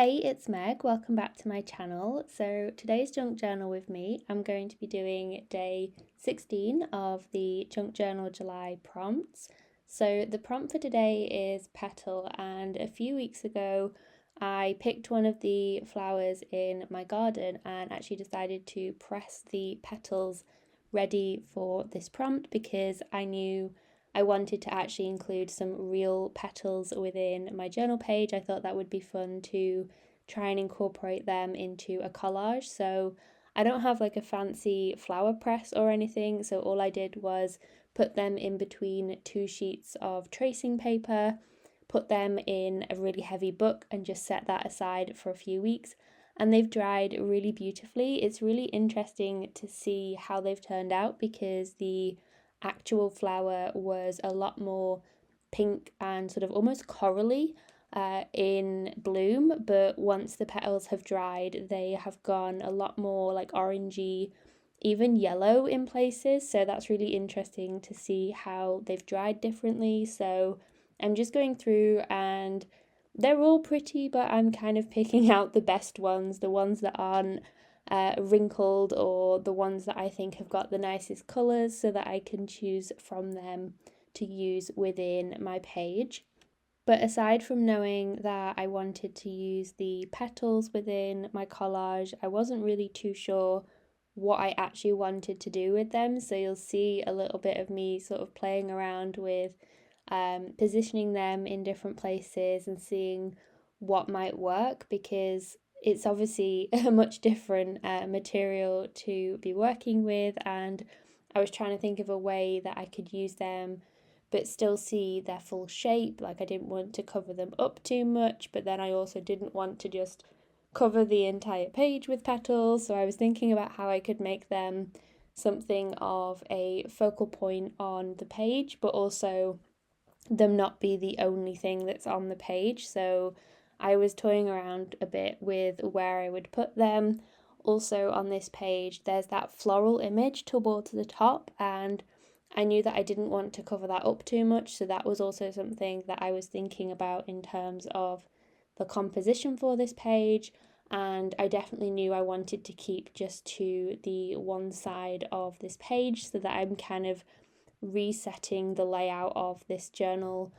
Hey, it's Meg. Welcome back to my channel. So today's junk journal with me, I'm going to be doing day 16 of the junk journal July prompts. So the prompt for today is petal, and a few weeks ago I picked one of the flowers in my garden and actually decided to press the petals ready for this prompt because I knew I wanted to actually include some real petals within my journal page. I thought that would be fun to try and incorporate them into a collage. So I don't have like a fancy flower press or anything, so all I did was put them in between two sheets of tracing paper, put them in a really heavy book and just set that aside for a few weeks. And they've dried really beautifully. It's really interesting to see how they've turned out because the actual flower was a lot more pink and sort of almost corally in bloom, but once the petals have dried, they have gone a lot more like orangey, even yellow in places. So that's really interesting to see how they've dried differently. So I'm just going through and they're all pretty, but I'm kind of picking out the best ones, the ones that aren't wrinkled, or the ones that I think have got the nicest colours so that I can choose from them to use within my page. But aside from knowing that I wanted to use the petals within my collage, I wasn't really too sure what I actually wanted to do with them. So you'll see a little bit of me sort of playing around with positioning them in different places and seeing what might work, because it's obviously a much different material to be working with, and I was trying to think of a way that I could use them but still see their full shape. Like, I didn't want to cover them up too much, but then I also didn't want to just cover the entire page with petals, so I was thinking about how I could make them something of a focal point on the page, but also them not be the only thing that's on the page. So I was toying around a bit with where I would put them. Also on this page, there's that floral image towards the top, and I knew that I didn't want to cover that up too much, so that was also something that I was thinking about in terms of the composition for this page. And I definitely knew I wanted to keep just to the one side of this page so that I'm kind of resetting the layout of this journal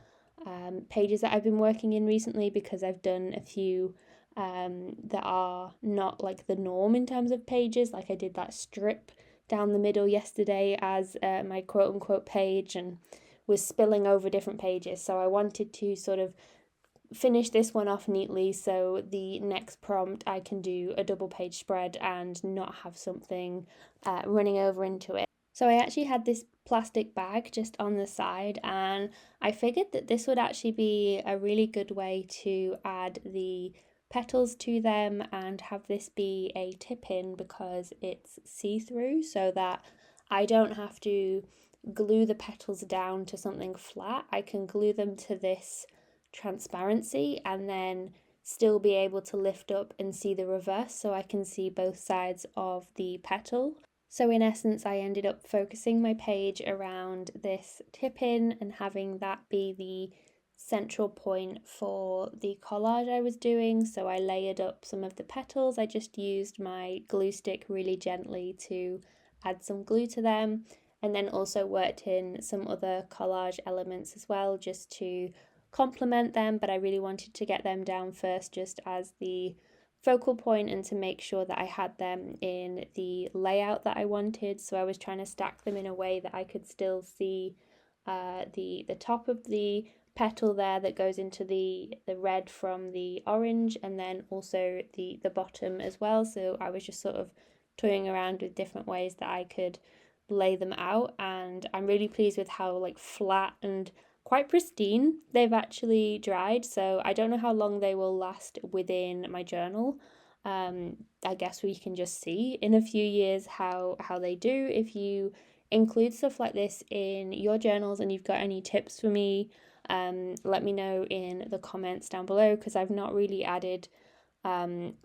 pages that I've been working in recently, because I've done a few that are not like the norm in terms of pages. Like, I did that strip down the middle yesterday as my quote unquote page and was spilling over different pages. So I wanted to sort of finish this one off neatly so the next prompt I can do a double page spread and not have something running over into it. So I actually had this plastic bag just on the side, and I figured that this would actually be a really good way to add the petals to them and have this be a tip-in because it's see-through, so that I don't have to glue the petals down to something flat. I can glue them to this transparency and then still be able to lift up and see the reverse, so I can see both sides of the petal. So in essence, I ended up focusing my page around this tip-in and having that be the central point for the collage I was doing. So I layered up some of the petals. I just used my glue stick really gently to add some glue to them, and then also worked in some other collage elements as well just to complement them, but I really wanted to get them down first just as the focal point and to make sure that I had them in the layout that I wanted. So I was trying to stack them in a way that I could still see the top of the petal there that goes into the red from the orange, and then also the bottom as well. So I was just sort of toying around with different ways that I could lay them out, and I'm really pleased with how like flat and quite pristine they've actually dried. So I don't know how long they will last within my journal. I guess we can just see in a few years how they do. If you include stuff like this in your journals and you've got any tips for me, let me know in the comments down below, because I've not really added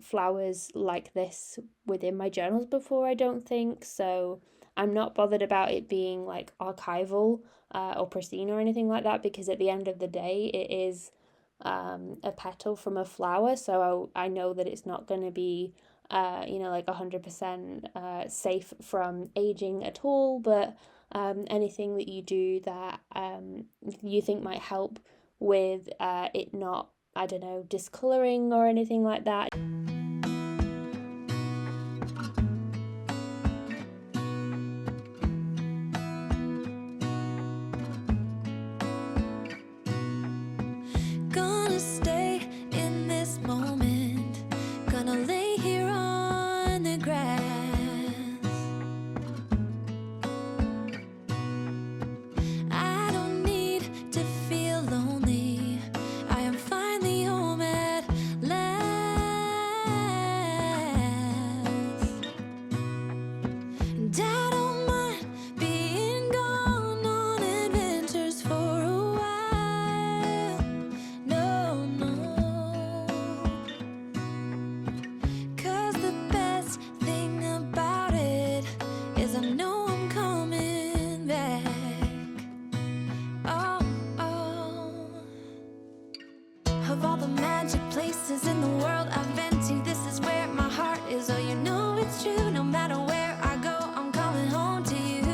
flowers like this within my journals before, I don't think. So I'm not bothered about it being like archival or pristine or anything like that, because at the end of the day it is a petal from a flower, so I know that it's not going to be like 100% safe from aging at all, but anything that you do that you think might help with it not, I don't know, discoloring or anything like that. Gonna stay in this moment, gonna lay here on the grass. I don't need to feel lonely, I am finally home at last. And I don't mind being gone on adventures for a while. No, no. 'Cause the best thing about it is I know I'm coming back. Oh, oh. Of all the magic places in the world I've been to, this is where my heart is. Oh, you know it's true. No matter where I go, I'm coming home to you.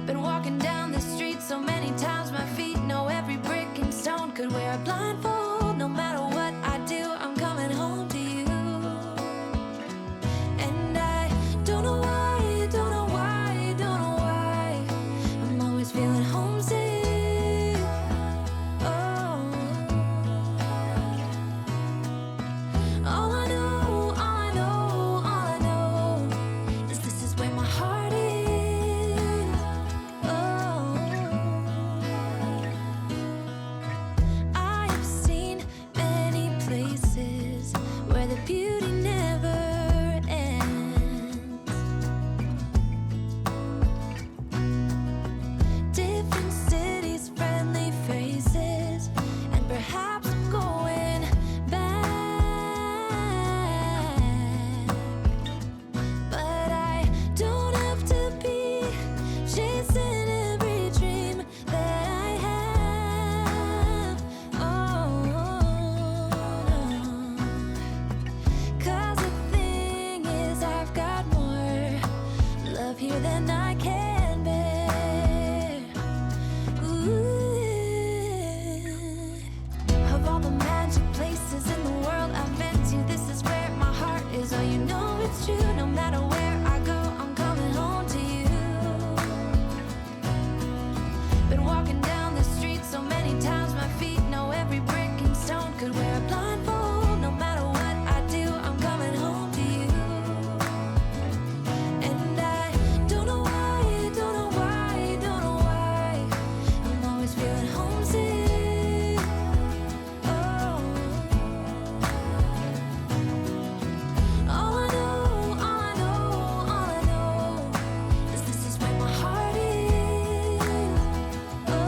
Been walking down the street so many times, my feet know every brick and stone. Could wear a blindfold. No matter what I do, I'm coming home to you. And I don't know why, don't know why, don't know why I'm always feeling homesick. Oh, all I know, all I know, all I know is this is where my heart is. Oh, I have seen many places where the beauty never ends. Different cities, friendly faces, and perhaps I'm going back. But I don't have to be chasing every dream that I have. Oh, no. 'Cause the thing is, I've got more love here than I can bear. Ooh. Of all the magic places in the world I've been to, this is where my heart is. Oh, you know it's true. No matter where I go, I'm coming home to you. Been walking down the street so many times, my feet know every brick and stone. Could wear a blindfold. No matter what I do, I'm coming home to you. And I don't know why, don't know why, don't know why I'm always feeling homesick. Oh, all I know, all I know, all I know is this is where my heart is. Oh,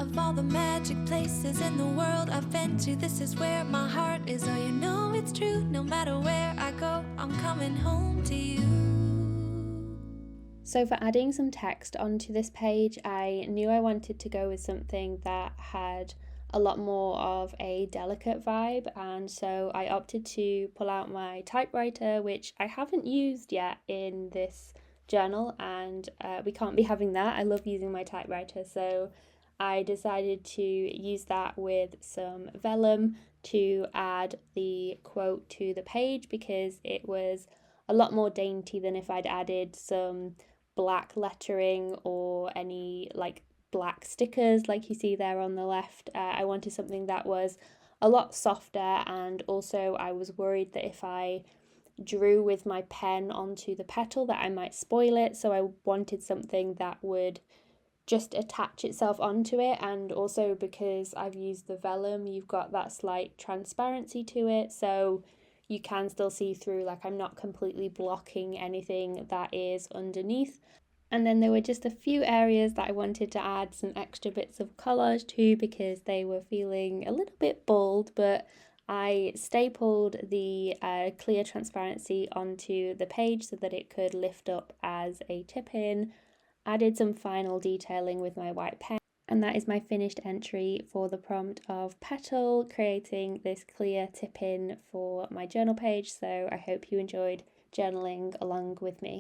of all the magic places in the world I've been to, this is where my heart is. Oh, you know it's true. No matter where I go, I'm coming home to you. So for adding some text onto this page, I knew I wanted to go with something that had a lot more of a delicate vibe, and so I opted to pull out my typewriter, which I haven't used yet in this journal, and we can't be having that. I love using my typewriter, so I decided to use that with some vellum to add the quote to the page, because it was a lot more dainty than if I'd added some black lettering or any like black stickers like you see there on the left. I wanted something that was a lot softer, and also I was worried that if I drew with my pen onto the petal that I might spoil it, so I wanted something that would just attach itself onto it, and also because I've used the vellum, you've got that slight transparency to it, so you can still see through, like I'm not completely blocking anything that is underneath. And then there were just a few areas that I wanted to add some extra bits of collage to because they were feeling a little bit bold, but I stapled the clear transparency onto the page so that it could lift up as a tip-in, added some final detailing with my white pen, and that is my finished entry for the prompt of Petal, creating this clear tip-in for my journal page. So I hope you enjoyed journaling along with me.